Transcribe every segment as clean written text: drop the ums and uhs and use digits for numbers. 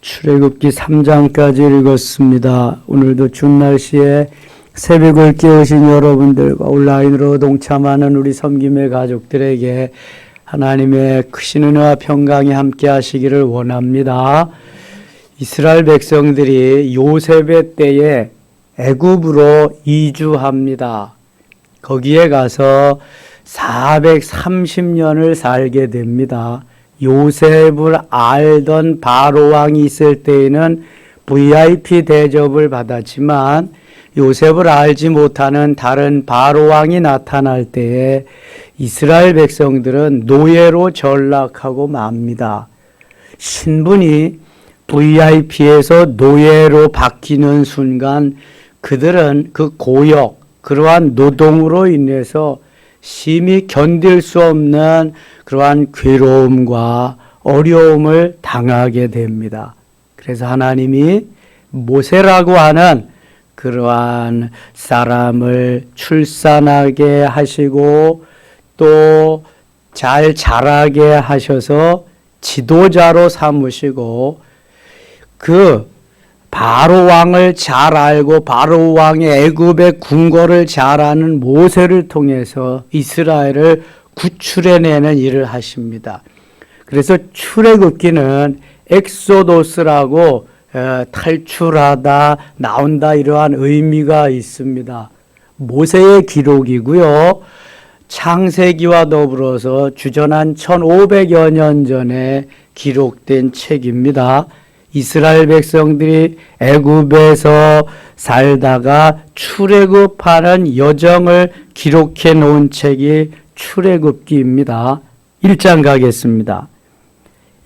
출애굽기 3장까지 읽었습니다. 오늘도 추운 날씨에 새벽을 깨우신 여러분들과 온라인으로 동참하는 우리 섬김의 가족들에게 하나님의 크신 은혜와 평강이 함께 하시기를 원합니다. 이스라엘 백성들이 요셉의 때에 애굽으로 이주합니다. 거기에 가서 430년을 살게 됩니다. 요셉을 알던 바로 왕이 있을 때에는 VIP 대접을 받았지만 요셉을 알지 못하는 다른 바로 왕이 나타날 때에 이스라엘 백성들은 노예로 전락하고 맙니다. 신분이 VIP에서 노예로 바뀌는 순간 그들은 그 고역, 그러한 노동으로 인해서 심히 견딜 수 없는 그러한 괴로움과 어려움을 당하게 됩니다. 그래서 하나님이 모세라고 하는 그러한 사람을 출산하게 하시고 또 잘 자라게 하셔서 지도자로 삼으시고 그 바로 왕을 잘 알고 바로 왕의 애굽의 궁궐을 잘 아는 모세를 통해서 이스라엘을 구출해내는 일을 하십니다. 그래서 출애굽기는 엑소도스라고 탈출하다, 나온다 이러한 의미가 있습니다. 모세의 기록이고요. 창세기와 더불어서 주전한 1500여 년 전에 기록된 책입니다. 이스라엘 백성들이 애굽에서 살다가 출애굽하는 여정을 기록해 놓은 책이 출애굽기입니다. 1장 가겠습니다.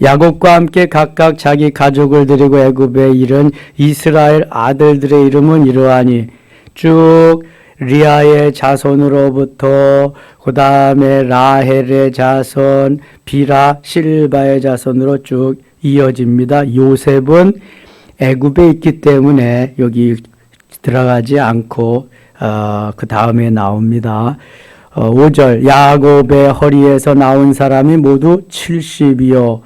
야곱과 함께 각각 자기 가족을 데리고 애굽에 이른 이스라엘 아들들의 이름은 이러하니 쭉 리아의 자손으로부터 그 다음에 라헬의 자손, 비라, 실바의 자손으로 쭉 이어집니다. 요셉은 애굽에 있기 때문에 여기 들어가지 않고 그 다음에 나옵니다. 5절 야곱의 허리에서 나온 사람이 모두 70이요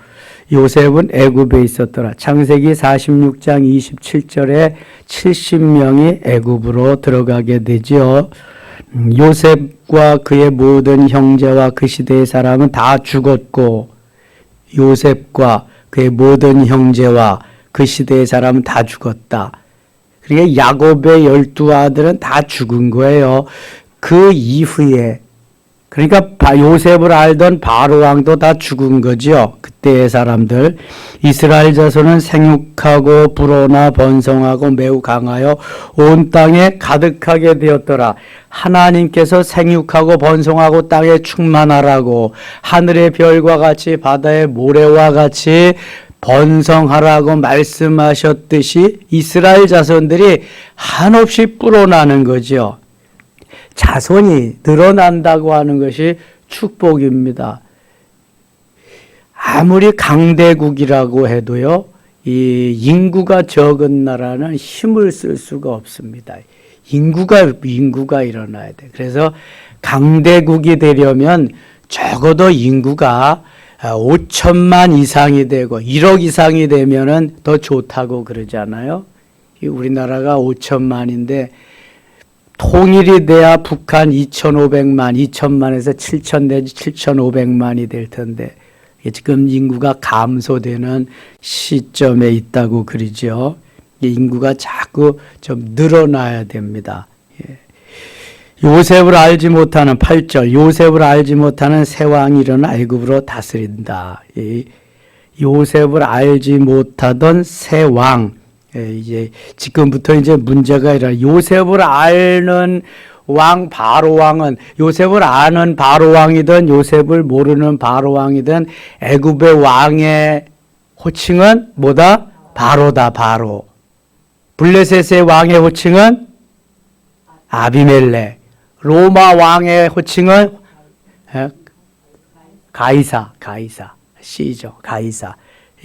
요셉은 애굽에 있었더라. 창세기 46장 27절에 70명이 애굽으로 들어가게 되지요. 요셉과 그의 모든 형제와 그 시대의 사람은 다 죽었고 요셉과 그의 모든 형제와 그 시대의 사람은 다 죽었다. 그러니까 야곱의 12아들은 다 죽은 거예요. 그 이후에 그러니까 요셉을 알던 바로 왕도 다 죽은 거죠. 그때의 사람들. 이스라엘 자손은 생육하고 불어나 번성하고 매우 강하여 온 땅에 가득하게 되었더라. 하나님께서 생육하고 번성하고 땅에 충만하라고 하늘의 별과 같이 바다의 모래와 같이 번성하라고 말씀하셨듯이 이스라엘 자손들이 한없이 불어나는 거죠. 자손이 늘어난다고 하는 것이 축복입니다. 아무리 강대국이라고 해도요, 이 인구가 적은 나라는 힘을 쓸 수가 없습니다. 인구가 일어나야 돼. 그래서 강대국이 되려면 적어도 인구가 5천만 이상이 되고 1억 이상이 되면은 더 좋다고 그러잖아요. 우리나라가 5천만인데 통일이 돼야 북한 2,500만, 7천 내지 7,500만이 될 텐데 지금 인구가 감소되는 시점에 있다고 그러죠. 인구가 자꾸 좀 늘어나야 됩니다. 요셉을 알지 못하는 8절 요셉을 알지 못하는 새 왕이 일어나 애굽으로 다스린다. 요셉을 알지 못하던 새 왕. 이제 지금부터 이제 문제가 아니라 요셉을 아는 왕 바로 왕은 요셉을 아는 바로 왕이든 요셉을 모르는 바로 왕이든 애굽의 왕의 호칭은 뭐다? 바로다. 바로. 블레셋의 왕의 호칭은 아비멜렉. 로마 왕의 호칭은 가이사. 시죠. 가이사.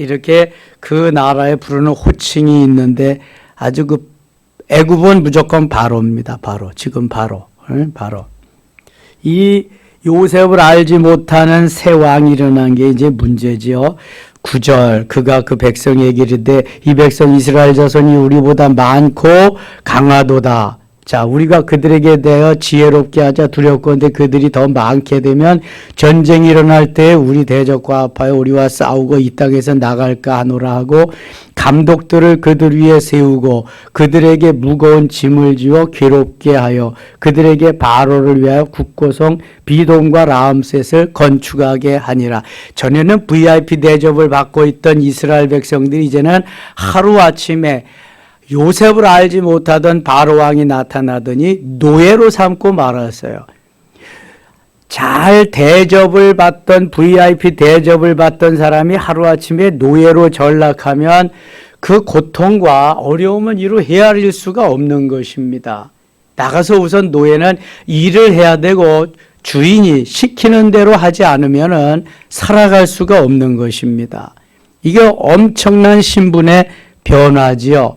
이렇게 그 나라에 부르는 호칭이 있는데 아주 그 애굽은 무조건 바로입니다. 바로. 지금 바로. 이 요셉을 알지 못하는 새 왕이 일어난 게 이제 문제지요. 9절 그가 그 백성에게 이르되 이 백성 이스라엘 자손이 우리보다 많고 강하도다. 자, 우리가 그들에게 대하여 지혜롭게 하자 두렵건대 그들이 더 많게 되면 전쟁이 일어날 때 우리 대적과 합하여 우리와 싸우고 이 땅에서 나갈까 하노라 하고 감독들을 그들 위에 세우고 그들에게 무거운 짐을 지어 괴롭게 하여 그들에게 바로를 위하여 국고성 비돔과 라암셋을 건축하게 하니라. 전에는 VIP 대접을 받고 있던 이스라엘 백성들이 이제는 하루아침에 요셉을 알지 못하던 바로왕이 나타나더니 노예로 삼고 말았어요. 잘 대접을 받던 VIP 대접을 받던 사람이 하루아침에 노예로 전락하면 그 고통과 어려움은 이루 헤아릴 수가 없는 것입니다. 나가서 우선 노예는 일을 해야 되고 주인이 시키는 대로 하지 않으면 살아갈 수가 없는 것입니다. 이게 엄청난 신분의 변화지요.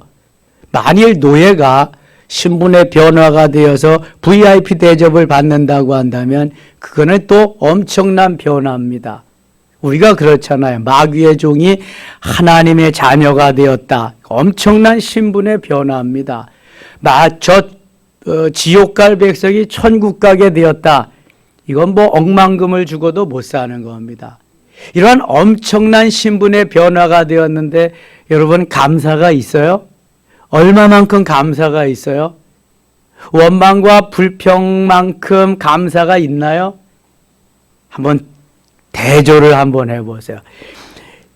만일 노예가 신분의 변화가 되어서 VIP 대접을 받는다고 한다면 그거는 또 엄청난 변화입니다. 우리가 그렇잖아요. 마귀의 종이 하나님의 자녀가 되었다. 엄청난 신분의 변화입니다. 지옥 갈 백성이 천국 가게 되었다. 이건 뭐 억만금을 주고도 못 사는 겁니다. 이러한 엄청난 신분의 변화가 되었는데 여러분 감사가 있어요? 얼마만큼 감사가 있어요? 원망과 불평만큼 감사가 있나요? 한번 대조를 한번 해보세요.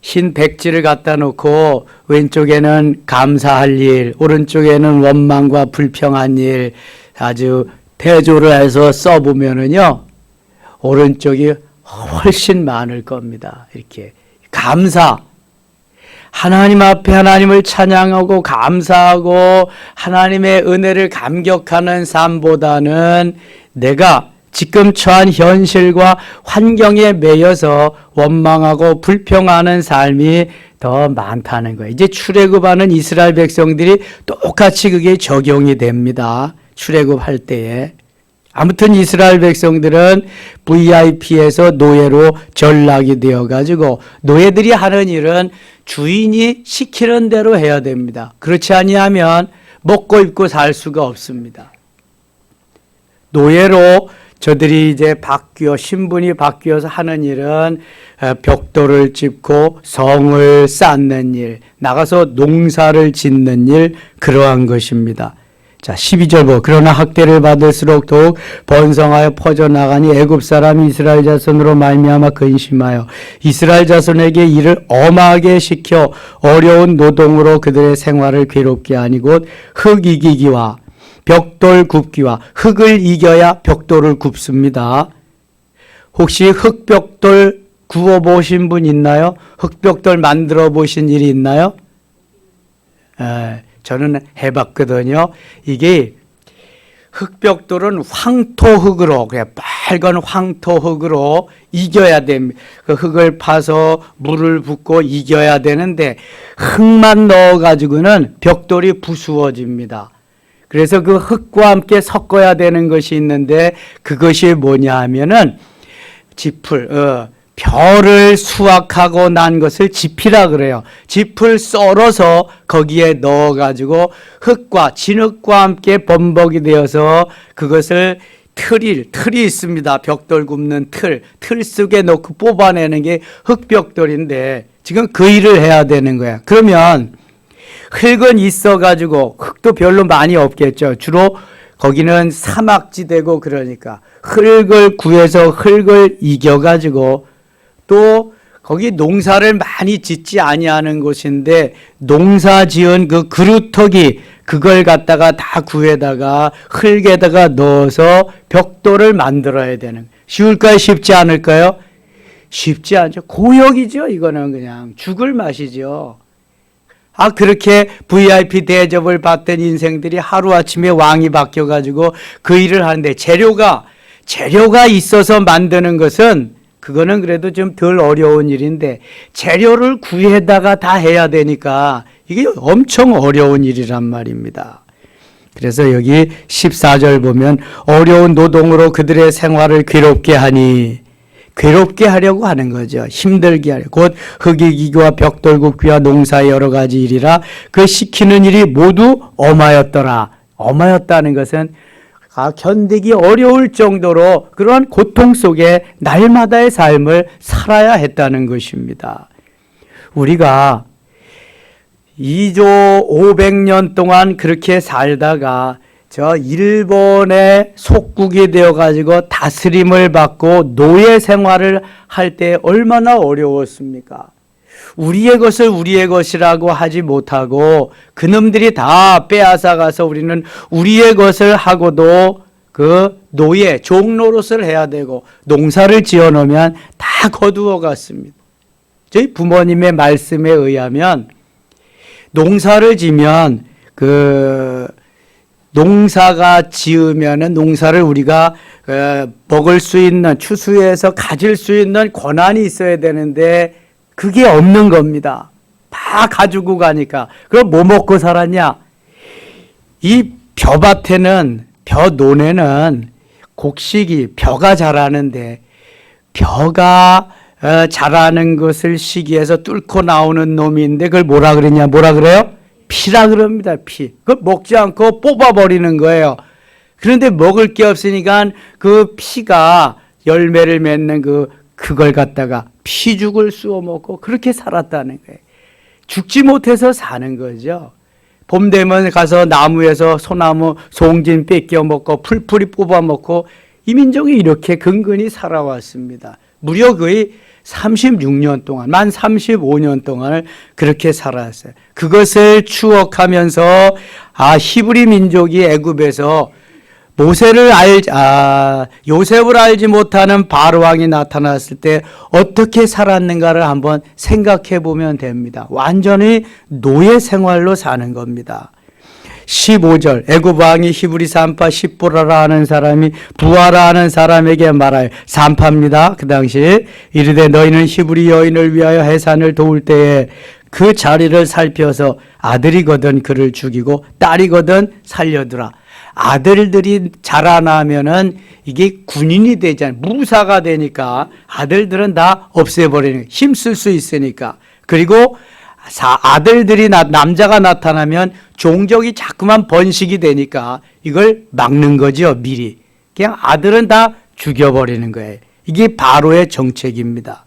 흰 백지를 갖다 놓고 왼쪽에는 감사할 일, 오른쪽에는 원망과 불평한 일 아주 대조를 해서 써보면은요, 오른쪽이 훨씬 많을 겁니다. 이렇게 감사. 하나님 앞에 하나님을 찬양하고 감사하고 하나님의 은혜를 감격하는 삶보다는 내가 지금 처한 현실과 환경에 매여서 원망하고 불평하는 삶이 더 많다는 거예요. 이제 출애굽하는 이스라엘 백성들이 똑같이 그게 적용이 됩니다. 출애굽할 때에. 아무튼 이스라엘 백성들은 VIP에서 노예로 전락이 되어가지고 노예들이 하는 일은 주인이 시키는 대로 해야 됩니다. 그렇지 아니하면 먹고 입고 살 수가 없습니다. 노예로 저들이 이제 신분이 바뀌어서 하는 일은 벽돌을 짚고 성을 쌓는 일, 나가서 농사를 짓는 일, 그러한 것입니다. 자, 12절 보 그러나 학대를 받을수록 더욱 번성하여 퍼져나가니 애굽 사람이 이스라엘 자손으로 말미암아 근심하여 이스라엘 자손에게 일을 엄하게 시켜 어려운 노동으로 그들의 생활을 괴롭게 하니 곧 흙 이기기와 벽돌 굽기와 흙을 이겨야 벽돌을 굽습니다. 혹시 흙벽돌 구워보신 분 있나요? 흙벽돌 만들어 보신 일이 있나요? 저는 해봤거든요. 이게 흙벽돌은 황토흙으로, 그냥 빨간 황토흙으로 이겨야 됩니다. 그 흙을 파서 물을 붓고 이겨야 되는데 흙만 넣어가지고는 벽돌이 부수어집니다. 그래서 그 흙과 함께 섞어야 되는 것이 있는데 그것이 뭐냐 하면은 별을 수확하고 난 것을 지피라 그래요. 짚을 썰어서 거기에 넣어가지고 흙과 진흙과 함께 범벅이 되어서 그것을 틀이 있습니다. 벽돌 굽는 틀 속에 넣고 뽑아내는 게 흙벽돌인데 지금 그 일을 해야 되는 거야. 그러면 흙은 있어가지고 흙도 별로 많이 없겠죠. 주로 거기는 사막지대고 그러니까 흙을 구해서 흙을 이겨가지고 또 거기 농사를 많이 짓지 아니하는 곳인데 농사 지은 그 그루터기 그걸 갖다가 다 구해다가 흙에다가 넣어서 벽돌을 만들어야 되는. 쉬울까요? 쉽지 않을까요? 쉽지 않죠. 고역이죠. 이거는 그냥 죽을 맛이죠. 그렇게 VIP 대접을 받던 인생들이 하루아침에 왕이 바뀌어가지고 그 일을 하는데 재료가 있어서 만드는 것은 그거는 그래도 좀 덜 어려운 일인데 재료를 구해다가 다 해야 되니까 이게 엄청 어려운 일이란 말입니다. 그래서 여기 14절 보면 어려운 노동으로 그들의 생활을 괴롭게 하니 괴롭게 하려고 하는 거죠. 힘들게 하려. 곧 흑이기와 벽돌굽기와 농사의 여러 가지 일이라 그 시키는 일이 모두 엄하였더라. 엄하였다는 것은 견디기 어려울 정도로 그런 고통 속에 날마다의 삶을 살아야 했다는 것입니다. 우리가 2조 500년 동안 그렇게 살다가 저 일본의 속국이 되어가지고 다스림을 받고 노예 생활을 할 때 얼마나 어려웠습니까? 우리의 것을 우리의 것이라고 하지 못하고 그놈들이 다 빼앗아가서 우리는 우리의 것을 하고도 그 노예, 종노릇을 해야 되고 농사를 지어 놓으면 다 거두어 갔습니다. 저희 부모님의 말씀에 의하면 농사를 지면 농사가 지으면은 농사를 우리가 먹을 수 있는 추수해서 가질 수 있는 권한이 있어야 되는데 그게 없는 겁니다. 다 가지고 가니까. 그럼 뭐 먹고 살았냐? 이 벼밭에는 벼논에는 곡식이 벼가 자라는데 벼가 자라는 것을 시기해서 뚫고 나오는 놈인데 그걸 뭐라 그랬냐? 뭐라 그래요? 피라 그럽니다. 피. 그걸 먹지 않고 뽑아버리는 거예요. 그런데 먹을 게 없으니까 그 피가 열매를 맺는 그걸 갖다가 피죽을 쑤어 먹고 그렇게 살았다는 거예요. 죽지 못해서 사는 거죠. 봄 되면 가서 나무에서 소나무 송진 뺏겨 먹고 풀풀이 뽑아 먹고 이 민족이 이렇게 근근히 살아왔습니다. 무려 거의 36년 동안, 만 35년 동안을 그렇게 살았어요. 그것을 추억하면서 히브리 민족이 애굽에서 요셉을 알지 못하는 바로 왕이 나타났을 때 어떻게 살았는가를 한번 생각해 보면 됩니다. 완전히 노예 생활로 사는 겁니다. 15절 애굽 왕이 히브리 산파 십보라라 하는 사람이 부하라 하는 사람에게 말하여 산파입니다. 그 당시 이르되 너희는 히브리 여인을 위하여 해산을 도울 때에 그 자리를 살펴서 아들이거든 그를 죽이고 딸이거든 살려두라. 아들들이 자라나면은 이게 군인이 되잖아요. 무사가 되니까 아들들은 다 없애버리는 힘쓸 수 있으니까. 그리고 아들들이 남자가 나타나면 종족이 자꾸만 번식이 되니까 이걸 막는 거죠. 미리. 그냥 아들은 다 죽여버리는 거예요. 이게 바로의 정책입니다.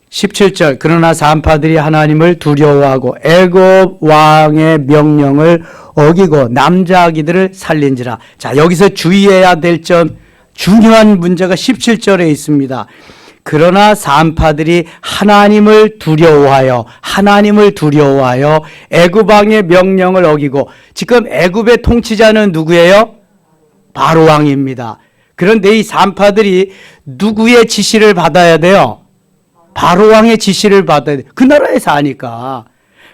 17절 그러나 산파들이 하나님을 두려워하고 애굽 왕의 명령을 어기고 남자아기들을 살린지라. 자, 여기서 주의해야 될 점 중요한 문제가 17절에 있습니다. 그러나 산파들이 하나님을 두려워하여 애굽 왕의 명령을 어기고 지금 애굽의 통치자는 누구예요? 바로 왕입니다. 그런데 이 산파들이 누구의 지시를 받아야 돼요? 바로 왕의 지시를 받아야 돼요. 그 나라에 사니까.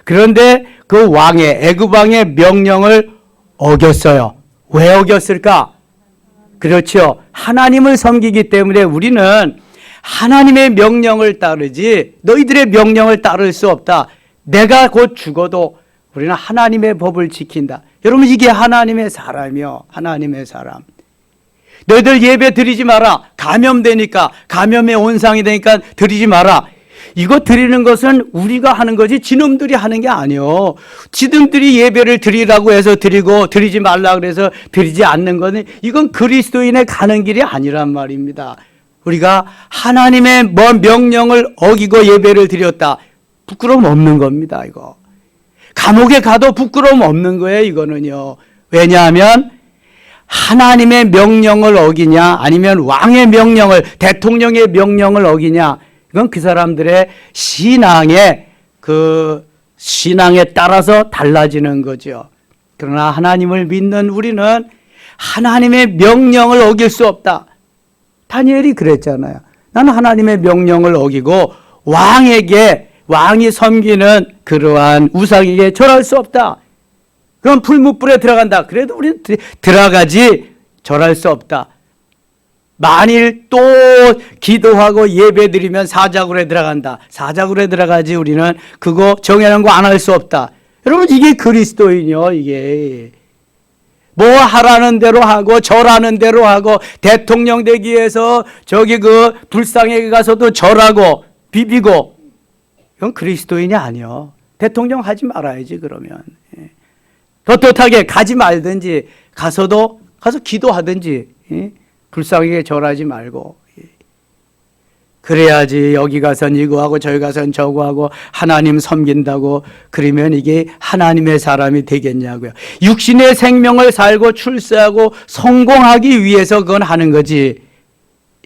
그런데 그 애굽 왕의 명령을 어겼어요. 왜 어겼을까? 그렇죠. 하나님을 섬기기 때문에 우리는 하나님의 명령을 따르지 너희들의 명령을 따를 수 없다. 내가 곧 죽어도 우리는 하나님의 법을 지킨다. 여러분 이게 하나님의 사람이요. 하나님의 사람. 너희들 예배 드리지 마라. 감염되니까 감염의 온상이 되니까 드리지 마라. 이거 드리는 것은 우리가 하는 거지 지놈들이 하는 게 아니요. 지놈들이 예배를 드리라고 해서 드리고 드리지 말라 그래서 드리지 않는 거는 이건 그리스도인의 가는 길이 아니란 말입니다. 우리가 하나님의 명령을 어기고 예배를 드렸다. 부끄러움 없는 겁니다. 이거. 감옥에 가도 부끄러움 없는 거예요. 이거는요. 왜냐하면 하나님의 명령을 어기냐 아니면 왕의 명령을 대통령의 명령을 어기냐 이건 그 사람들의 신앙에 따라서 달라지는 거죠. 그러나 하나님을 믿는 우리는 하나님의 명령을 어길 수 없다. 다니엘이 그랬잖아요. 나는 하나님의 명령을 어기고 왕이 섬기는 그러한 우상에게 절할 수 없다. 그럼 풀무불에 들어간다. 그래도 우리는 들어가지 절할 수 없다. 만일 또 기도하고 예배드리면 사자굴에 들어간다. 사자굴에 들어가지 우리는 그거 정해놓은 거 안 할 수 없다. 여러분 이게 그리스도인이요. 이게 뭐 하라는 대로 하고 절하는 대로 하고 대통령 되기 위해서 저기 그 불상에게 가서도 절하고 비비고 이건 그리스도인이 아니요. 대통령 하지 말아야지 그러면. 떳떳하게 가지 말든지 가서 기도하든지 불쌍하게 절하지 말고. 그래야지 여기 가선 이거 하고 저기 가선 저거 하고 하나님 섬긴다고 그러면 이게 하나님의 사람이 되겠냐고요. 육신의 생명을 살고 출세하고 성공하기 위해서 그건 하는 거지.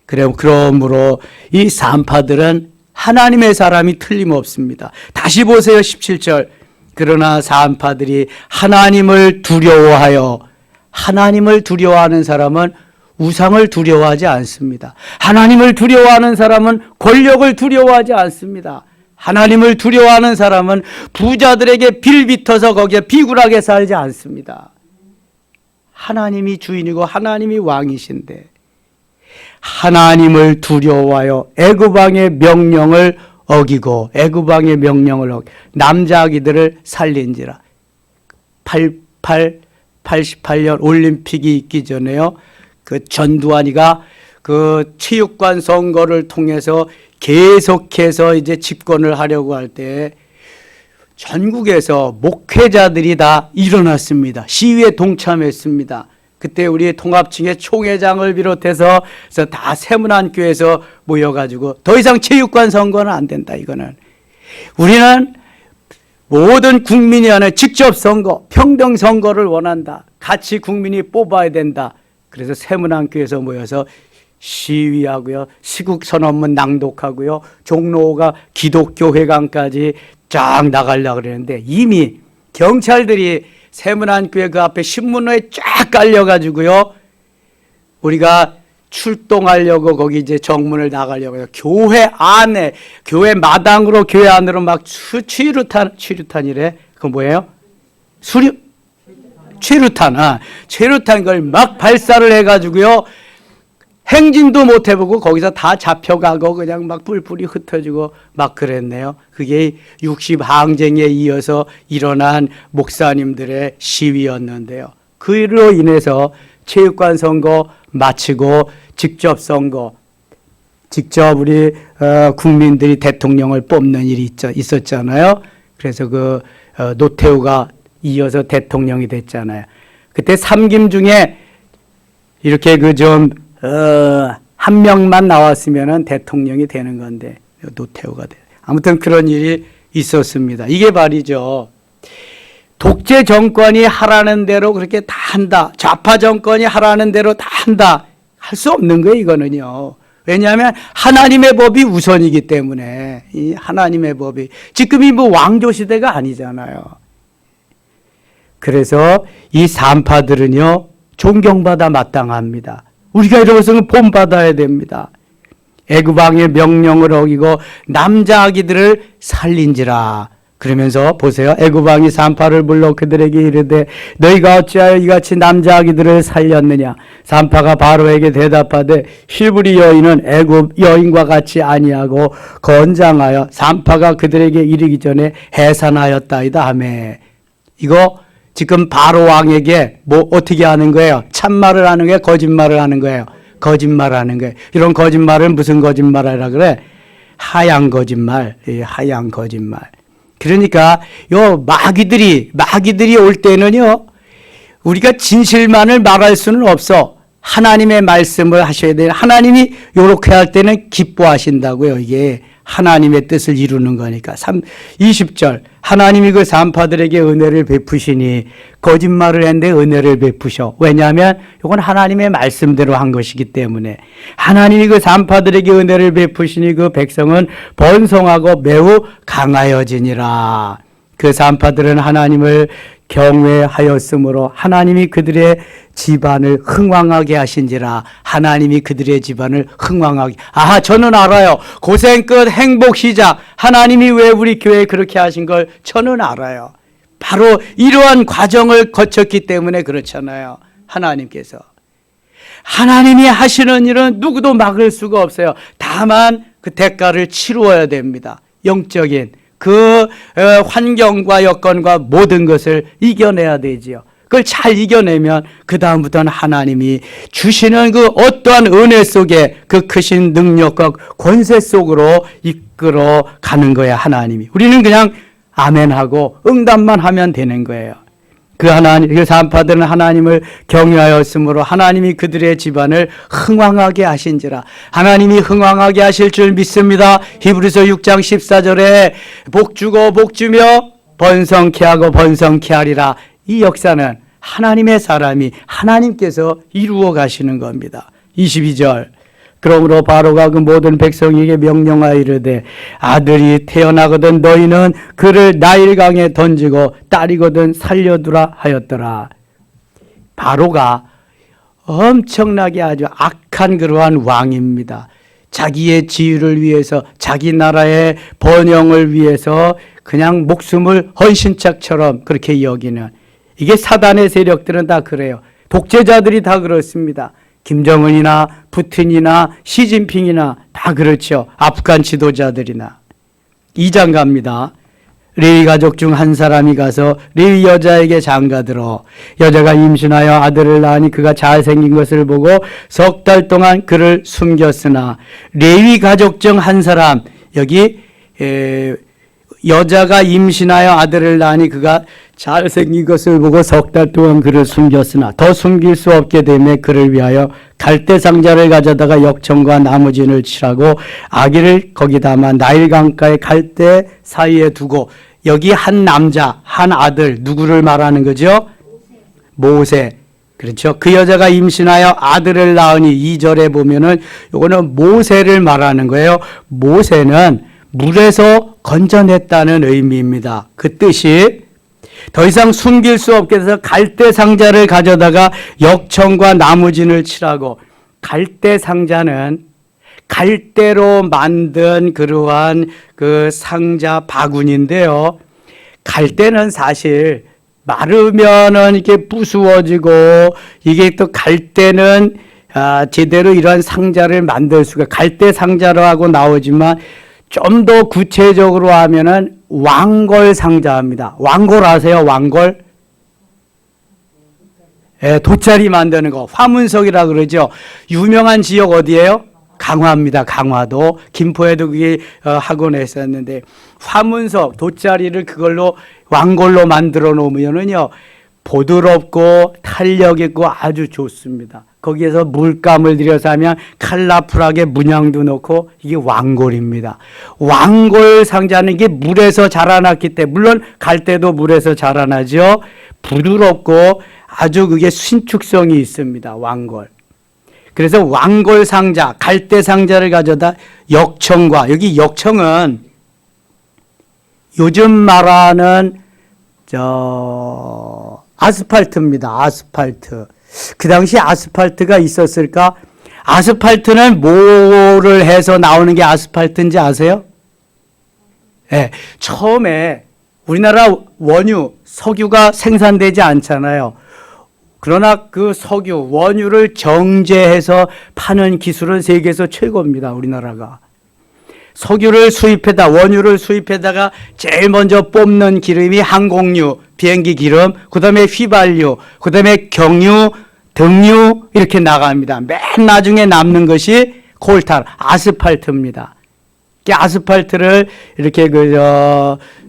그러므로 이 산파들은 하나님의 사람이 틀림없습니다. 다시 보세요. 17절. 그러나 산파들이 하나님을 두려워하는 사람은 우상을 두려워하지 않습니다. 하나님을 두려워하는 사람은 권력을 두려워하지 않습니다. 하나님을 두려워하는 사람은 부자들에게 빌붙어서 거기에 비굴하게 살지 않습니다. 하나님이 주인이고 하나님이 왕이신데 하나님을 두려워하여 애굽왕의 명령을 어기고 남자아기들을 살린지라. 88년 올림픽이 있기 전에요. 그 전두환이가 그 체육관 선거를 통해서 계속해서 이제 집권을 하려고 할 때 전국에서 목회자들이 다 일어났습니다. 시위에 동참했습니다. 그때 우리 통합층의 총회장을 비롯해서 다 세문안교에서 모여가지고 더 이상 체육관 선거는 안 된다. 이거는 우리는 모든 국민이 하는 직접 선거, 평등 선거를 원한다. 같이 국민이 뽑아야 된다. 그래서 세문안교에서 모여서 시위하고요. 시국선언문 낭독하고요. 종로가 기독교 회관까지 쫙 나가려고 그러는데 이미 경찰들이 세문안교회 그 앞에 신문호에 쫙 깔려가지고요. 우리가 출동하려고 거기 이제 정문을 나가려고요. 교회 안에, 교회 마당으로 교회 안으로 막 취루탄이래. 그거 뭐예요? 최루탄 걸 막 발사를 해가지고요. 행진도 못 해보고 거기서 다 잡혀가고 그냥 막 뿔뿔이 흩어지고 막 그랬네요. 그게 60항쟁에 이어서 일어난 목사님들의 시위였는데요. 그로 인해서 체육관 선거 마치고 직접 선거, 직접 우리 국민들이 대통령을 뽑는 일이 있었잖아요. 그래서 그 노태우가 이어서 대통령이 됐잖아요. 그때 삼김 중에 이렇게 한 명만 나왔으면 대통령이 되는 건데 노태우가 돼. 아무튼 그런 일이 있었습니다. 이게 말이죠. 독재 정권이 하라는 대로 그렇게 다 한다. 좌파 정권이 하라는 대로 다 한다. 할 수 없는 거예요, 이거는요. 왜냐하면 하나님의 법이 우선이기 때문에 이 하나님의 법이 지금이 뭐 왕조 시대가 아니잖아요. 그래서 이 산파들은요 존경받아 마땅합니다. 우리가 이런 것은 본받아야 됩니다. 애굽왕의 명령을 어기고 남자아기들을 살린지라. 그러면서 보세요. 애굽왕이 산파를 불러 그들에게 이르되 너희가 어찌하여 이같이 남자아기들을 살렸느냐. 산파가 바로에게 대답하되 히브리 여인은 애굽 여인과 같이 아니하고 건장하여 산파가 그들에게 이르기 전에 해산하였다이다 하매. 이거 지금 바로 왕에게 뭐 어떻게 하는 거예요? 참말을 하는 거예요? 거짓말을 하는 거예요? 거짓말을 하는 거예요. 이런 거짓말은 무슨 거짓말이라 그래? 하얀 거짓말. 하얀 거짓말. 그러니까 요 마귀들이 올 때는요 우리가 진실만을 말할 수는 없어. 하나님의 말씀을 하셔야 돼요. 하나님이 요렇게 할 때는 기뻐하신다고요. 이게 하나님의 뜻을 이루는 거니까. 20절 하나님이 그 산파들에게 은혜를 베푸시니 거짓말을 했는데 은혜를 베푸셔. 왜냐하면 이건 하나님의 말씀대로 한 것이기 때문에 하나님이 그 산파들에게 은혜를 베푸시니 그 백성은 번성하고 매우 강하여지니라. 그 산파들은 하나님을 경외하였으므로 하나님이 그들의 집안을 흥왕하게 하신지라. 하나님이 그들의 집안을 흥왕하게. 아하, 저는 알아요. 고생 끝 행복 시작. 하나님이 왜 우리 교회에 그렇게 하신 걸 저는 알아요. 바로 이러한 과정을 거쳤기 때문에 그렇잖아요. 하나님께서. 하나님이 하시는 일은 누구도 막을 수가 없어요. 다만 그 대가를 치루어야 됩니다. 영적인 그 환경과 여건과 모든 것을 이겨내야 되지요. 그걸 잘 이겨내면 그 다음부터는 하나님이 주시는 그 어떠한 은혜 속에 그 크신 능력과 권세 속으로 이끌어 가는 거예요. 하나님이. 우리는 그냥 아멘하고 응답만 하면 되는 거예요. 그 산파들은 하나님을 경외하였으므로 하나님이 그들의 집안을 흥왕하게 하신지라. 하나님이 흥왕하게 하실 줄 믿습니다. 히브리서 6장 14절에 복 주고 복 주며 번성케 하고 번성케 하리라. 이 역사는 하나님의 사람이 하나님께서 이루어 가시는 겁니다. 22절 그러므로 바로가 그 모든 백성에게 명령하여 이르되 아들이 태어나거든 너희는 그를 나일강에 던지고 딸이거든 살려두라 하였더라. 바로가 엄청나게 아주 악한 그러한 왕입니다. 자기의 지위를 위해서 자기 나라의 번영을 위해서 그냥 목숨을 헌신짝처럼 그렇게 여기는, 이게 사단의 세력들은 다 그래요. 독재자들이 다 그렇습니다. 김정은이나 푸틴이나 시진핑이나 다 그렇죠. 아프간 지도자들이나. 2장 갑니다. 레위 가족 중 한 사람이 가서 레위 여자에게 장가들어 여자가 임신하여 아들을 낳으니 그가 잘생긴 것을 보고 석 달 동안 그를 숨겼으나, 레위 가족 중 한 사람, 여기 여자가 임신하여 아들을 낳으니 그가 잘생긴 것을 보고 석 달 동안 그를 숨겼으나 더 숨길 수 없게 되매 그를 위하여 갈대 상자를 가져다가 역청과 나무진을 칠하고 아기를 거기 담아 나일 강가의 갈대 사이에 두고, 여기 한 남자 한 아들, 누구를 말하는 거죠? 모세. 그렇죠. 그 여자가 임신하여 아들을 낳으니 2절에 보면은 요거는 모세를 말하는 거예요. 모세는 물에서 건져냈다는 의미입니다. 그 뜻이 더 이상 숨길 수 없게 해서 갈대 상자를 가져다가 역청과 나무진을 칠하고, 갈대 상자는 갈대로 만든 그러한 그 상자 바구니인데요. 갈대는 사실 마르면은 이렇게 부수어지고, 이게 또 갈대는 제대로 이러한 상자를 만들 수가, 갈대 상자로 하고 나오지만 좀 더 구체적으로 하면은 왕골 상자입니다. 왕골 아세요? 왕골? 예, 돗자리 만드는 거. 화문석이라 그러죠. 유명한 지역 어디예요? 강화입니다. 강화도. 김포에도 그게 학원에 있었는데, 화문석, 돗자리를 그걸로 왕골로 만들어 놓으면은요, 보드럽고 탄력 있고 아주 좋습니다. 거기에서 물감을 들여서 하면 컬러풀하게 문양도 넣고, 이게 왕골입니다. 왕골 상자는 이게 물에서 자라났기 때문에, 물론 갈대도 물에서 자라나죠. 부드럽고 아주 그게 신축성이 있습니다. 왕골. 그래서 왕골 상자, 갈대 상자를 가져다 역청과, 여기 역청은 요즘 말하는 아스팔트입니다. 아스팔트. 그 당시 아스팔트가 있었을까? 아스팔트는 뭐를 해서 나오는 게 아스팔트인지 아세요? 네, 처음에 우리나라 원유, 석유가 생산되지 않잖아요. 그러나 그 석유, 원유를 정제해서 파는 기술은 세계에서 최고입니다. 우리나라가. 석유를 수입해다, 원유를 수입해다가 제일 먼저 뽑는 기름이 항공유, 비행기 기름, 그 다음에 휘발유, 그 다음에 경유, 등유 이렇게 나갑니다. 맨 나중에 남는 것이 콜탈, 아스팔트입니다. 아스팔트를 이렇게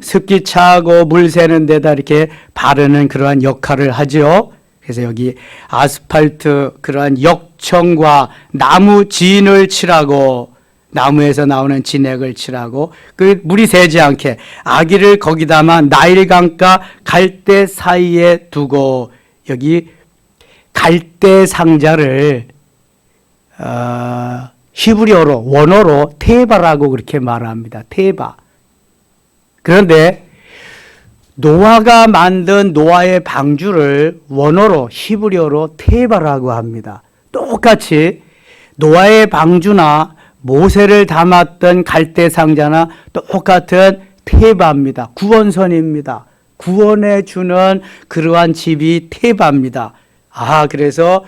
습기 차고 물 새는 데다 이렇게 바르는 그러한 역할을 하죠. 그래서 여기 아스팔트, 그러한 역청과 나무 진을 칠하고, 나무에서 나오는 진액을 칠하고, 그 물이 새지 않게 아기를 거기다가 나일강가 갈대 사이에 두고, 여기 갈대 상자를 히브리어로, 원어로 테바라고 그렇게 말합니다. 테바. 그런데 노아가 만든 노아의 방주를 원어로, 히브리어로 테바라고 합니다. 똑같이 노아의 방주나 모세를 담았던 갈대 상자나 똑같은 테바입니다. 구원선입니다. 구원해 주는 그러한 집이 테바입니다. 그래서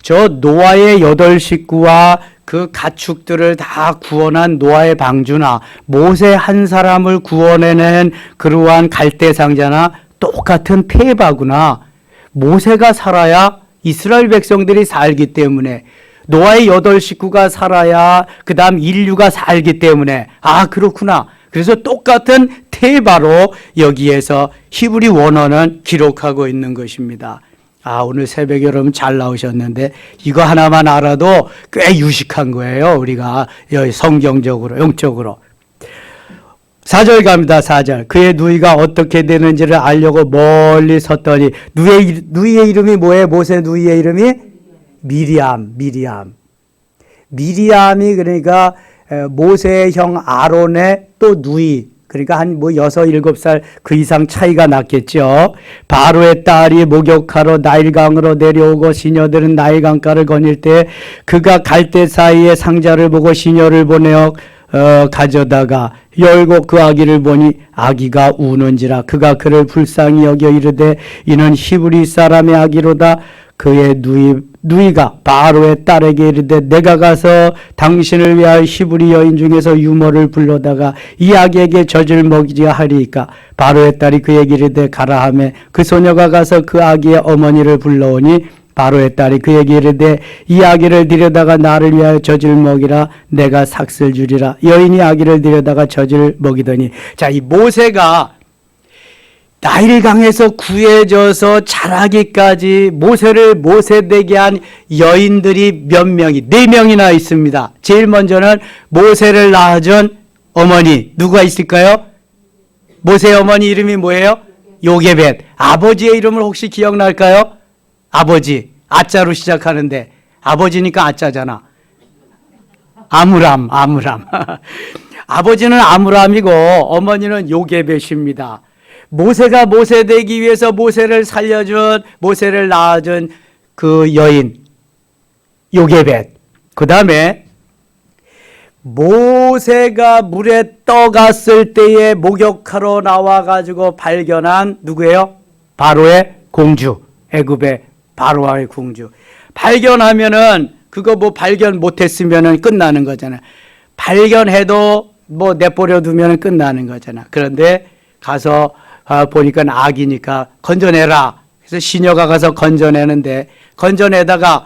저 노아의 8 식구와 그 가축들을 다 구원한 노아의 방주나 모세 한 사람을 구원해낸 그러한 갈대 상자나 똑같은 테바구나. 모세가 살아야 이스라엘 백성들이 살기 때문에, 노아의 8 식구가 살아야 그 다음 인류가 살기 때문에, 아 그렇구나. 그래서 똑같은 테바로 여기에서 히브리 원어는 기록하고 있는 것입니다. 아, 오늘 새벽에 여러분 잘 나오셨는데 이거 하나만 알아도 꽤 유식한 거예요. 우리가 여기 성경적으로, 영적으로. 4절 갑니다. 4절. 그의 누이가 어떻게 되는지를 알려고 멀리 섰더니, 누이의 이름이 뭐예요? 모세 누이의 이름이? 미리암. 미리암이 그러니까 모세의 형 아론의 또 누이, 그러니까 한 뭐 6, 7살 그 이상 차이가 났겠죠. 바로의 딸이 목욕하러 나일강으로 내려오고 시녀들은 나일강가를 거닐 때 그가 갈대 사이에 상자를 보고 시녀를 보내어 가져다가 열고 그 아기를 보니 아기가 우는지라. 그가 그를 불쌍히 여겨 이르되 이는 히브리 사람의 아기로다. 그의 누이가 바로의 딸에게 이르되 내가 가서 당신을 위하여 히브리 여인 중에서 유모를 불러다가 이 아기에게 젖을 먹이려 하리이까. 바로의 딸이 그에게 이르되 가라 하매 그 소녀가 가서 그 아기의 어머니를 불러오니 바로의 딸이 그에게 이르되 이 아기를 데려다가 나를 위하여 젖을 먹이라. 내가 삭슬 주리라. 여인이 아기를 데려다가 젖을 먹이더니, 자, 이 모세가 나일강에서 구해져서 자라기까지 모세를 모세되게 한 여인들이 몇 명이, 4명이나 있습니다. 제일 먼저는 모세를 낳아준 어머니, 누가 있을까요? 모세의 어머니 이름이 뭐예요? 요게벳. 아버지의 이름을 혹시 기억날까요? 아버지, 아자로 시작하는데 아버지니까 아자잖아. 아므람. 아버지는 아므람이고 어머니는 요게벳입니다. 모세가 모세 되기 위해서 모세를 살려준, 모세를 낳아준 그 여인 요게벳. 그 다음에 모세가 물에 떠갔을 때에 목욕하러 나와가지고 발견한 누구예요? 바로의 공주, 애굽의 바로의 공주. 발견하면은 그거 뭐 발견 못했으면은 끝나는 거잖아. 발견해도 뭐 내버려 두면은 끝나는 거잖아. 그런데 가서 보니까 아기니까 건져내라. 그래서 시녀가 가서 건져내는데, 건져내다가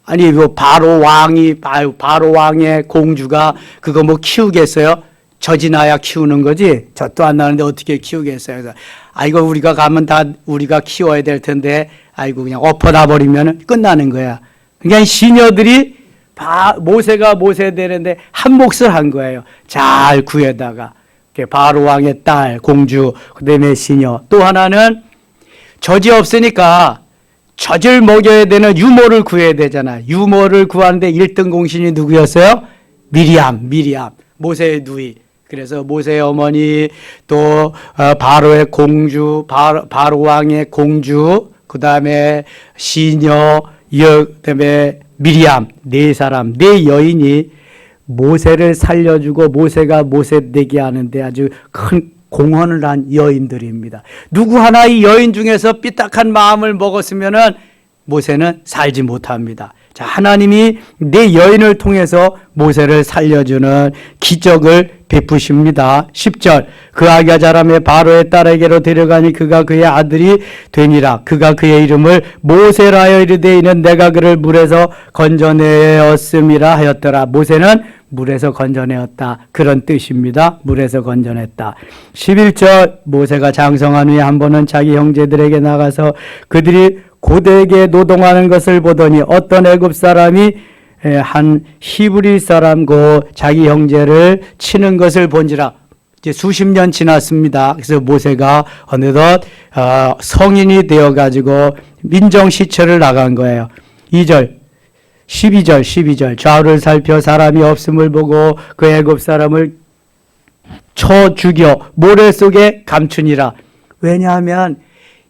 아니 뭐 바로 왕의 공주가 그거 뭐 키우겠어요? 젖이 나야 키우는 거지. 젖도 안 나는데 어떻게 키우겠어요? 그래서 아이고 우리가 가면 다 우리가 키워야 될 텐데, 아이고 그냥 엎어놔 버리면 끝나는 거야. 그러니까 시녀들이 모세가 모세 되는데 한 몫을 한 거예요. 잘 구해다가. 바로 왕의 딸, 공주, 그 다음에 시녀. 또 하나는 젖이 없으니까 젖을 먹여야 되는 유모를 구해야 되잖아. 유모를 구하는데 1등 공신이 누구였어요? 미리암. 모세의 누이. 그래서 모세의 어머니, 또 바로의 공주, 바로 왕의 공주, 그 다음에 시녀, 그 다음에 미리암, 4사람, 4여인이 모세를 살려주고 모세가 모세 되게 하는데 아주 큰 공헌을 한 여인들입니다. 누구 하나 이 여인 중에서 삐딱한 마음을 먹었으면은 모세는 살지 못합니다. 자, 하나님이 4여인을 통해서 모세를 살려주는 기적을 베푸십니다. 10절. 그 아기가 자라매 바로의 딸에게로 데려가니 그가 그의 아들이 되니라. 그가 그의 이름을 모세라 하여 이르되 이는 내가 그를 물에서 건져내었음이라 하였더라. 모세는 물에서 건져내었다. 그런 뜻입니다. 물에서 건져냈다. 11절. 모세가 장성한 후에 한 번은 자기 형제들에게 나가서 그들이 고되게 노동하는 것을 보더니 어떤 애굽 사람이 한 히브리 사람고 자기 형제를 치는 것을 본지라. 이제 수십 년 지났습니다. 그래서 모세가 어느덧 성인이 되어가지고 민정시처를 나간 거예요. 2절. 12절 좌우를 살펴 사람이 없음을 보고 그 애굽 사람을 쳐 죽여 모래 속에 감추니라. 왜냐하면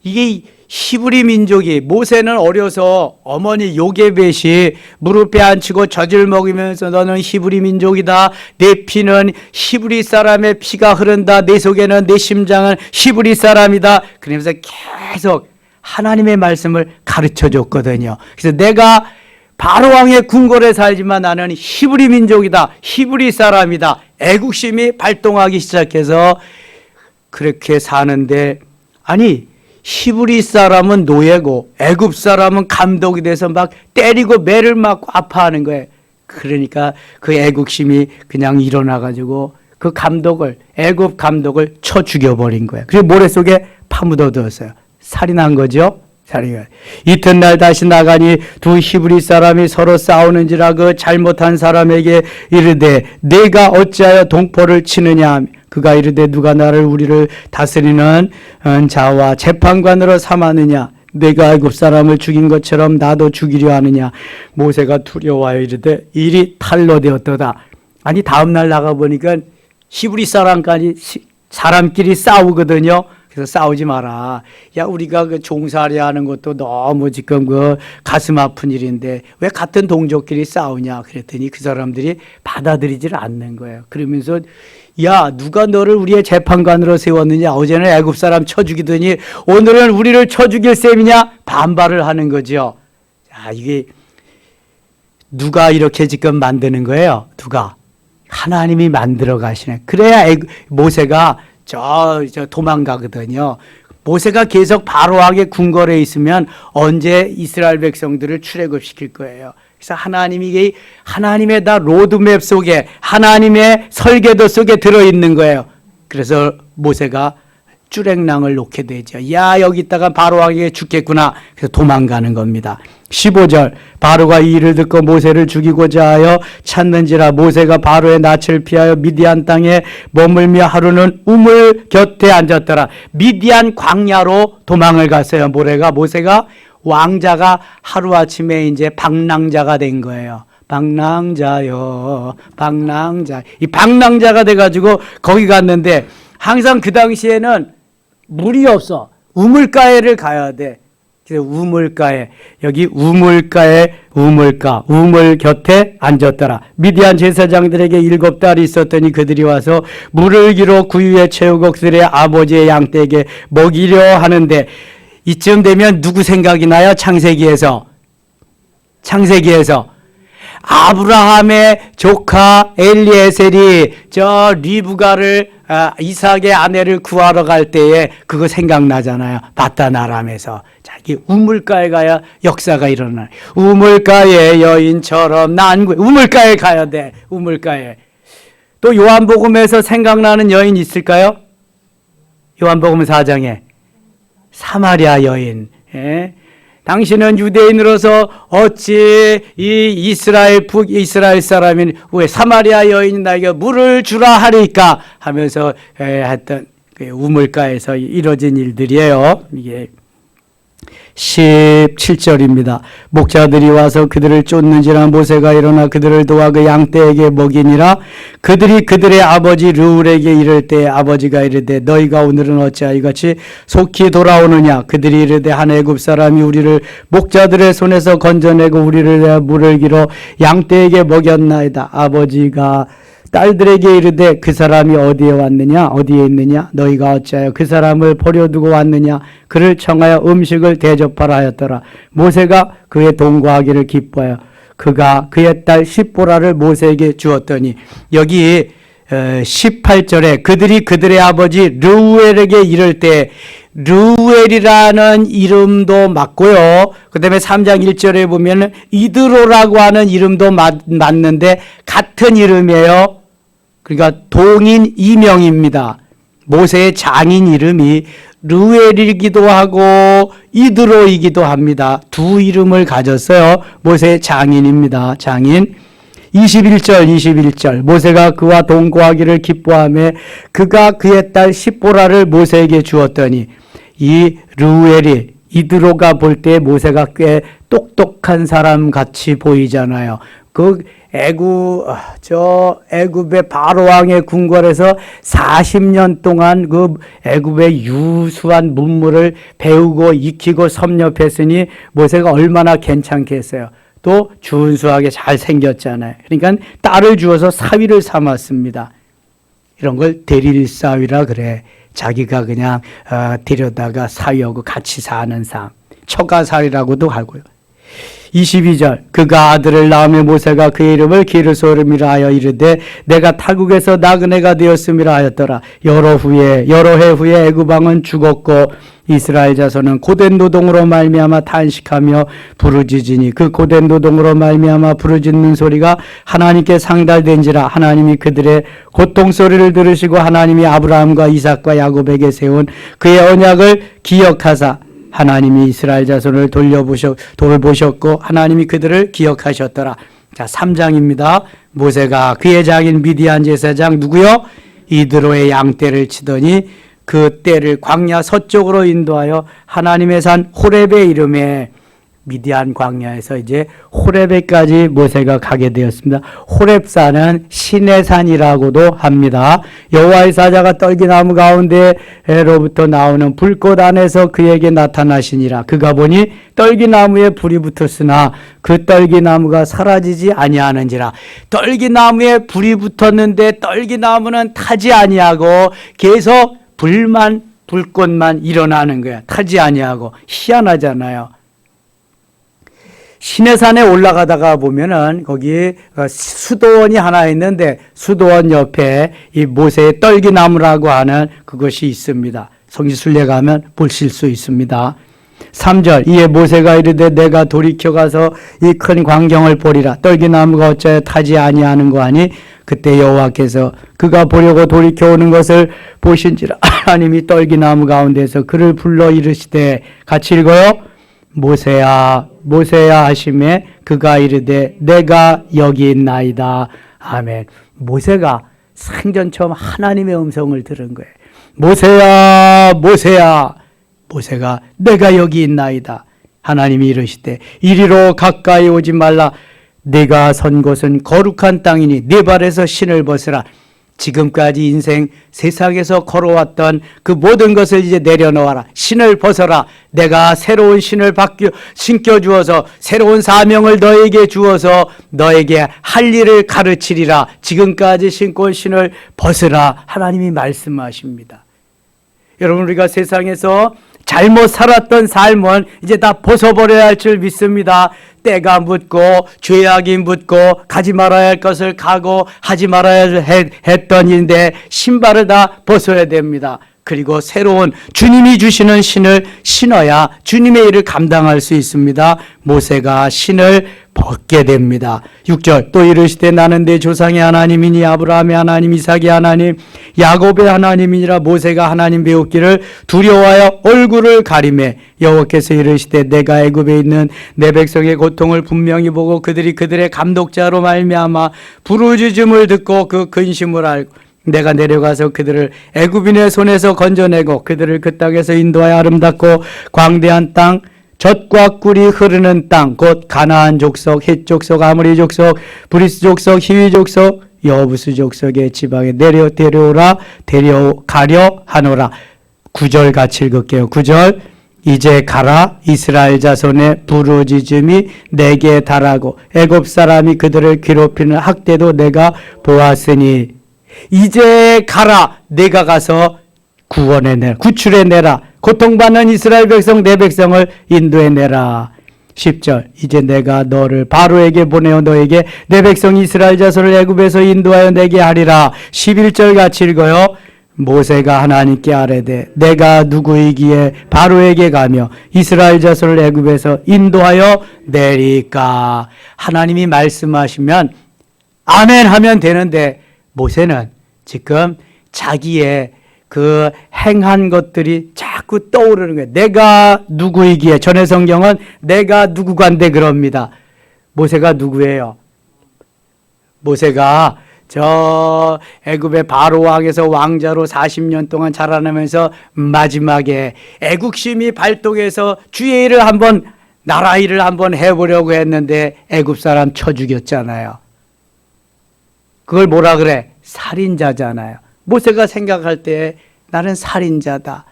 이게 히브리 민족이, 모세는 어려서 어머니 요게벳이 무릎에 앉히고 젖을 먹이면서 너는 히브리 민족이다. 내 피는 히브리 사람의 피가 흐른다. 내 속에는, 내 심장은 히브리 사람이다. 그러면서 계속 하나님의 말씀을 가르쳐 줬거든요. 그래서 내가 바로 왕의 궁궐에 살지만 나는 히브리 민족이다. 히브리 사람이다. 애국심이 발동하기 시작해서 그렇게 사는데, 아니 히브리 사람은 노예고 애굽 사람은 감독이 돼서 막 때리고 매를 맞고 아파하는 거예요. 그러니까 그 애국심이 그냥 일어나가지고 그 감독을, 애굽 감독을 쳐 죽여버린 거예요. 그리고 모래 속에 파묻어 두었어요. 살인한 거죠. 이튿날 다시 나가니 두 히브리 사람이 서로 싸우는지라 그 잘못한 사람에게 이르되 내가 어찌하여 동포를 치느냐. 그가 이르되 누가 나를 우리를 다스리는 자와 재판관으로 삼았느냐. 내가 애굽 사람을 죽인 것처럼 나도 죽이려 하느냐. 모세가 두려워하여 이르되 일이 탈로 되었도다. 아니 다음날 나가보니까 히브리 사람끼리 싸우거든요. 그래서 싸우지 마라. 야, 우리가 그 종살이 하는 것도 너무 지금 그 가슴 아픈 일인데 왜 같은 동족끼리 싸우냐. 그랬더니 그 사람들이 받아들이질 않는 거예요. 그러면서 야, 누가 너를 우리의 재판관으로 세웠느냐. 어제는 애굽 사람 쳐 죽이더니 오늘은 우리를 쳐 죽일 셈이냐. 반발을 하는 거죠. 자, 이게 누가 이렇게 지금 만드는 거예요? 누가? 하나님이 만들어 가시네. 그래야 모세가 저 도망가거든요. 모세가 계속 바로에게 궁궐에 있으면 언제 이스라엘 백성들을 출애굽시킬 거예요. 그래서 하나님의 다 로드맵 속에 하나님의 설계도 속에 들어있는 거예요. 그래서 모세가 쭈랭랑을 놓게 되죠. 야, 여기 있다가 바로에게 죽겠구나. 그래서 도망가는 겁니다. 15절 바로가 이 일을 듣고 모세를 죽이고자 하여 찾는지라 모세가 바로의 낯을 피하여 미디안 땅에 머물며 하루는 우물 곁에 앉았더라. 미디안 광야로 도망을 갔어요. 모세가 왕자가 하루아침에 이제 방랑자가 된 거예요. 방랑자요, 방랑자. 이 방랑자가 돼가지고 거기 갔는데 항상 그 당시에는 물이 없어. 우물가에를 가야 돼. 그래서 우물가에, 여기 우물가에 우물 곁에 앉았더라. 미디안 제사장들에게 7달이 있었더니 그들이 와서 물을 기로 구유에 채우고 그들의 아버지의 양떼에게 먹이려 하는데 이쯤 되면 누구 생각이 나요? 창세기에서 아브라함의 조카 엘리에셀이 저 리브가를 이삭의 아내를 구하러 갈 때에 그거 생각나잖아요. 바다나람에서 자기 우물가에 가야 역사가 일어나요. 우물가의 여인처럼 우물가에 가야 돼. 우물가에. 또 요한복음에서 생각나는 여인 있을까요? 요한복음 4장에 사마리아 여인. 예? 당신은 유대인으로서 어찌 이 이스라엘 사람인 왜 사마리아 여인이 나에게 물을 주라 하리까 하면서 했던 그 우물가에서 이뤄진 일들이에요. 이게 17절입니다. 목자들이 와서 그들을 쫓는지라 모세가 일어나 그들을 도와 그 양떼에게 먹이니라. 그들이 그들의 아버지 르울에게 이를 때 아버지가 이르되 너희가 오늘은 어찌하여 이같이 속히 돌아오느냐. 그들이 이르되 한 애굽 사람이 우리를 목자들의 손에서 건져내고 우리를 물을 기로 양떼에게 먹였나이다. 아버지가 딸들에게 이르되 그 사람이 어디에 있느냐 너희가 어찌하여 그 사람을 버려두고 왔느냐. 그를 청하여 음식을 대접하라 하였더라. 모세가 그의 동거하기를 기뻐하여 그가 그의 딸 십보라를 모세에게 주었더니 여기 18절에 그들이 그들의 아버지 르우엘에게 이를 때 르우엘이라는 이름도 맞고요. 그 다음에 3장 1절에 보면 이드로라고 하는 이름도 맞는데 같은 이름이에요. 그러니까 동인 이명입니다. 모세의 장인 이름이 르우엘이기도 하고 이드로이기도 합니다. 두 이름을 가졌어요. 모세의 장인입니다. 장인. 21절 모세가 그와 동거하기를 기뻐하며 그가 그의 딸 십보라를 모세에게 주었더니 이 르우엘이 이드로가 볼 때 모세가 꽤 똑똑한 사람 같이 보이잖아요. 그 애굽의 바로 왕의 궁궐에서 40년 동안 그 애굽의 유수한 문물을 배우고 익히고 섭렵했으니 모세가 얼마나 괜찮겠어요. 또 준수하게 잘 생겼잖아요. 그러니까 딸을 주어서 사위를 삼았습니다. 이런 걸 대릴사위라 그래. 자기가 그냥 데려다가 사위하고 같이 사는 삶. 처가살이라고도 하고요. 22절 그가 아들을 낳으며 모세가 그의 이름을 기르소름이라 하여 이르되 내가 타국에서 나그네가 되었음이라 하였더라. 여러 해 후에 애굽 왕은 죽었고 이스라엘 자손은 고된 노동으로 말미암아 탄식하며 부르짖으니 그 고된 노동으로 말미암아 부르짖는 소리가 하나님께 상달된지라. 하나님이 그들의 고통 소리를 들으시고 하나님이 아브라함과 이삭과 야곱에게 세운 그의 언약을 기억하사 하나님이 이스라엘 자손을 돌보셨고 하나님이 그들을 기억하셨더라. 자, 3장입니다. 모세가 그의 장인 미디안 제사장 누구요? 이드로의 양떼를 치더니 그 떼를 광야 서쪽으로 인도하여 하나님의 산 호렙의 이름에 미디안 광야에서 이제 호렙에까지 모세가 가게 되었습니다. 호렙산은 신의 산이라고도 합니다. 여호와의 사자가 떨기나무 가운데로부터 나오는 불꽃 안에서 그에게 나타나시니라. 그가 보니 떨기나무에 불이 붙었으나 그 떨기나무가 사라지지 아니하는지라. 떨기나무에 불이 붙었는데 떨기나무는 타지 아니하고 계속 불꽃만 일어나는 거야. 타지 아니하고. 희한하잖아요. 시내산에 올라가다가 보면은 거기 수도원이 하나 있는데 수도원 옆에 이 모세의 떨기나무라고 하는 그것이 있습니다. 성지순례 가면 보실 수 있습니다. 3절 이에 모세가 이르되 내가 돌이켜 가서 이 큰 광경을 보리라. 떨기나무가 어찌하여 타지 아니하는 거 아니? 그때 여호와께서 그가 보려고 돌이켜 오는 것을 보신지라. 하나님이 떨기나무 가운데서 그를 불러 이르시되 같이 읽어요. 모세야 모세야 하시매 그가 이르되 내가 여기 있나이다. 아멘. 모세가 생전 처음 하나님의 음성을 들은 거예요. 모세야 모세야. 모세가 내가 여기 있나이다. 하나님이 이르시되 이리로 가까이 오지 말라. 네가 선 곳은 거룩한 땅이니 네 발에서 신을 벗으라. 지금까지 인생 세상에서 걸어왔던 그 모든 것을 이제 내려놓아라. 신을 벗어라. 내가 새로운 신을 신겨 주어서 새로운 사명을 너에게 주어서 너에게 할 일을 가르치리라. 지금까지 신고 온 신을 벗으라. 하나님이 말씀하십니다. 여러분, 우리가 세상에서 잘못 살았던 삶은 이제 다 벗어버려야 할 줄 믿습니다. 때가 묻고 죄악이 묻고 가지 말아야 할 것을 가고 하지 말아야 했던 일인데 신발을 다 벗어야 됩니다. 그리고 새로운 주님이 주시는 신을 신어야 주님의 일을 감당할 수 있습니다. 모세가 신을 벗게 됩니다. 6절 또 이르시되 나는 내 조상의 하나님이니 아브라함의 하나님 이삭의 하나님 야곱의 하나님이니라. 모세가 하나님 배웠기를 두려워하여 얼굴을 가리매 여호와께서 이르시되 내가 애굽에 있는 내 백성의 고통을 분명히 보고 그들이 그들의 감독자로 말미암아 부르짖음을 듣고 그 근심을 알고 내가 내려가서 그들을 애굽인의 손에서 건져내고 그들을 그 땅에서 인도하여 아름답고 광대한 땅 젖과 꿀이 흐르는 땅 곧 가나안 족속, 헷 족속, 아모리 족속, 브리스 족속, 히위 족속, 여부스 족속의 지방에 데려가려 하노라. 9절 같이 읽을게요. 9절 이제 가라. 이스라엘 자손의 부르짖음이 내게 달하고 애굽 사람이 그들을 괴롭히는 학대도 내가 보았으니 이제 가라. 내가 가서 구원해내라. 구출해내라. 고통받는 이스라엘 백성 내 백성을 인도해내라. 10절 이제 내가 너를 바로에게 보내어 너에게 내 백성 이스라엘 자손을 애굽에서 인도하여 내게 하리라. 11절 같이 읽어요. 모세가 하나님께 아뢰되 내가 누구이기에 바로에게 가며 이스라엘 자손을 애굽에서 인도하여 내리까. 하나님이 말씀하시면 아멘 하면 되는데 모세는 지금 자기의 그 행한 것들이 자꾸 떠오르는 거예요. 내가 누구이기에. 전에 성경은 내가 누구간데 그럽니다. 모세가 누구예요? 모세가 저 애굽의 바로 왕에서 왕자로 40년 동안 자라나면서 마지막에 애국심이 발동해서 주의 일을 한번 나라 일을 한번 해보려고 했는데 애굽 사람 쳐 죽였잖아요. 그걸 뭐라 그래? 살인자잖아요. 모세가 생각할 때 나는 살인자다.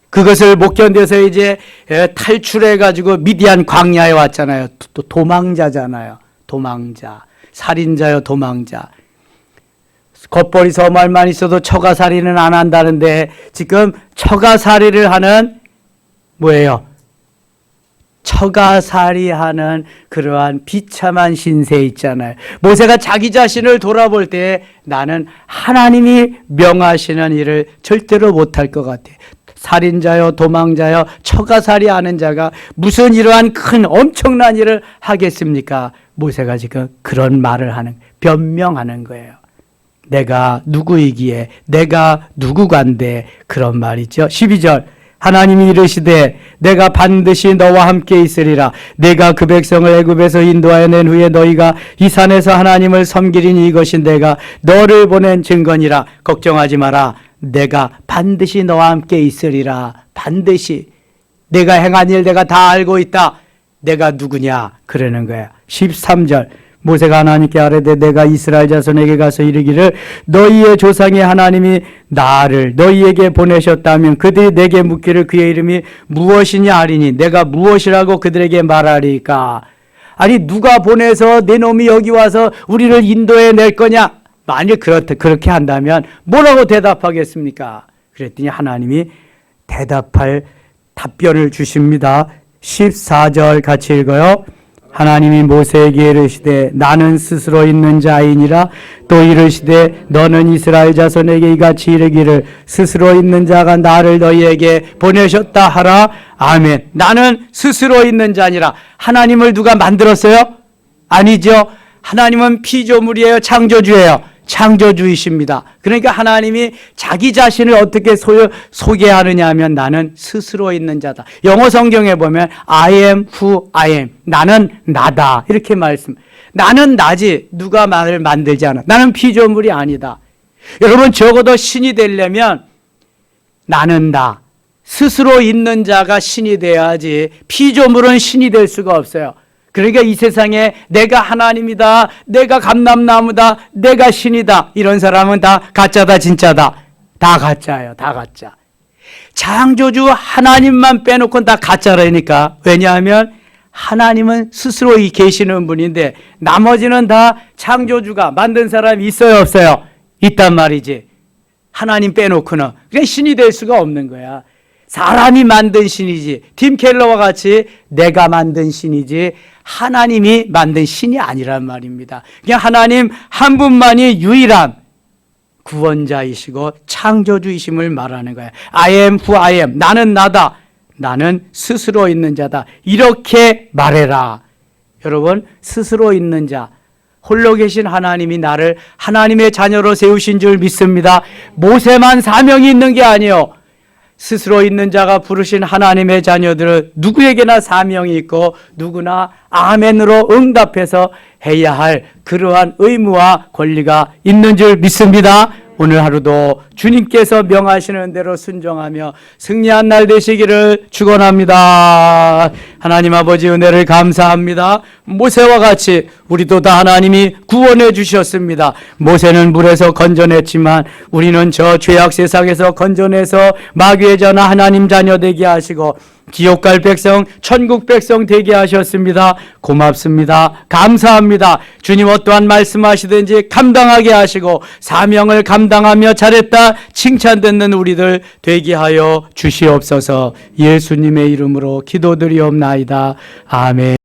그것을 못 견뎌서 이제 탈출해가지고 미디안 광야에 왔잖아요. 또 도망자잖아요. 도망자. 살인자요, 도망자. 겉벌이 서말만 있어도 처가살이는 안 한다는데 지금 처가살이를 하는 뭐예요? 처가살이하는 그러한 비참한 신세 있잖아요. 모세가 자기 자신을 돌아볼 때 나는 하나님이 명하시는 일을 절대로 못할 것 같아. 살인자요, 도망자요, 처가살이하는 자가 무슨 이러한 큰 엄청난 일을 하겠습니까? 모세가 지금 그런 말을 하는, 변명하는 거예요. 내가 누구이기에, 내가 누구간데, 그런 말이죠. 12절 하나님이 이르시되 내가 반드시 너와 함께 있으리라. 내가 그 백성을 애굽에서 인도하여 낸 후에 너희가 이 산에서 하나님을 섬기리니 이것이 내가 너를 보낸 증거니라. 걱정하지 마라. 내가 반드시 너와 함께 있으리라. 반드시. 내가 행한 일 내가 다 알고 있다. 내가 누구냐? 그러는 거야. 13절 모세가 하나님께 아뢰되 내가 이스라엘 자손에게 가서 이르기를 너희의 조상의 하나님이 나를 너희에게 보내셨다면 그들이 내게 묻기를 그의 이름이 무엇이냐 하리니 내가 무엇이라고 그들에게 말하리까? 아니 누가 보내서 내 놈이 여기 와서 우리를 인도해 낼 거냐? 만일 그렇게 한다면 뭐라고 대답하겠습니까? 그랬더니 하나님이 대답할 답변을 주십니다. 14절 같이 읽어요. 하나님이 모세에게 이르시되 나는 스스로 있는 자이니라. 또 이르시되 너는 이스라엘 자손에게 이같이 이르기를 스스로 있는 자가 나를 너희에게 보내셨다 하라. 아멘. 나는 스스로 있는 자니라. 하나님을 누가 만들었어요? 아니죠. 하나님은 피조물이에요? 창조주예요? 창조주이십니다. 그러니까 하나님이 자기 자신을 어떻게 소개하느냐 하면 나는 스스로 있는 자다. 영어 성경에 보면 I am who I am. 나는 나다. 이렇게 말씀. 나는 나지. 누가 나를 만들지 않아. 나는 피조물이 아니다. 여러분 적어도 신이 되려면 나는 나. 스스로 있는 자가 신이 돼야지 피조물은 신이 될 수가 없어요. 그러니까 이 세상에 내가 하나님이다, 내가 감람나무다, 내가 신이다 이런 사람은 다 가짜다 진짜다. 다 가짜예요. 다 가짜. 창조주 하나님만 빼놓고는 다 가짜라니까. 왜냐하면 하나님은 스스로 계시는 분인데 나머지는 다 창조주가 만든 사람이 있어요 없어요? 있단 말이지. 하나님 빼놓고는. 그러니까 신이 될 수가 없는 거야. 사람이 만든 신이지. 팀 켈러와 같이 내가 만든 신이지 하나님이 만든 신이 아니란 말입니다. 그냥 하나님 한 분만이 유일한 구원자이시고 창조주이심을 말하는 거예요. I am who I am. 나는 나다. 나는 스스로 있는 자다. 이렇게 말해라. 여러분 스스로 있는 자. 홀로 계신 하나님이 나를 하나님의 자녀로 세우신 줄 믿습니다. 모세만 사명이 있는 게 아니에요. 스스로 있는 자가 부르신 하나님의 자녀들은 누구에게나 사명이 있고 누구나 아멘으로 응답해서 해야 할 그러한 의무와 권리가 있는 줄 믿습니다. 오늘 하루도 주님께서 명하시는 대로 순종하며 승리한 날 되시기를 축원합니다. 하나님 아버지 은혜를 감사합니다. 모세와 같이 우리도 다 하나님이 구원해 주셨습니다. 모세는 물에서 건져냈지만 우리는 저 죄악 세상에서 건져내서 마귀의 전하 하나님 자녀 되게 하시고 지옥 갈 백성, 천국 백성 되게 하셨습니다. 고맙습니다. 감사합니다. 주님 어떠한 말씀하시든지 감당하게 하시고 사명을 감당하며 잘했다 칭찬 듣는 우리들 되게 하여 주시옵소서. 예수님의 이름으로 기도드리옵나이다. 아멘.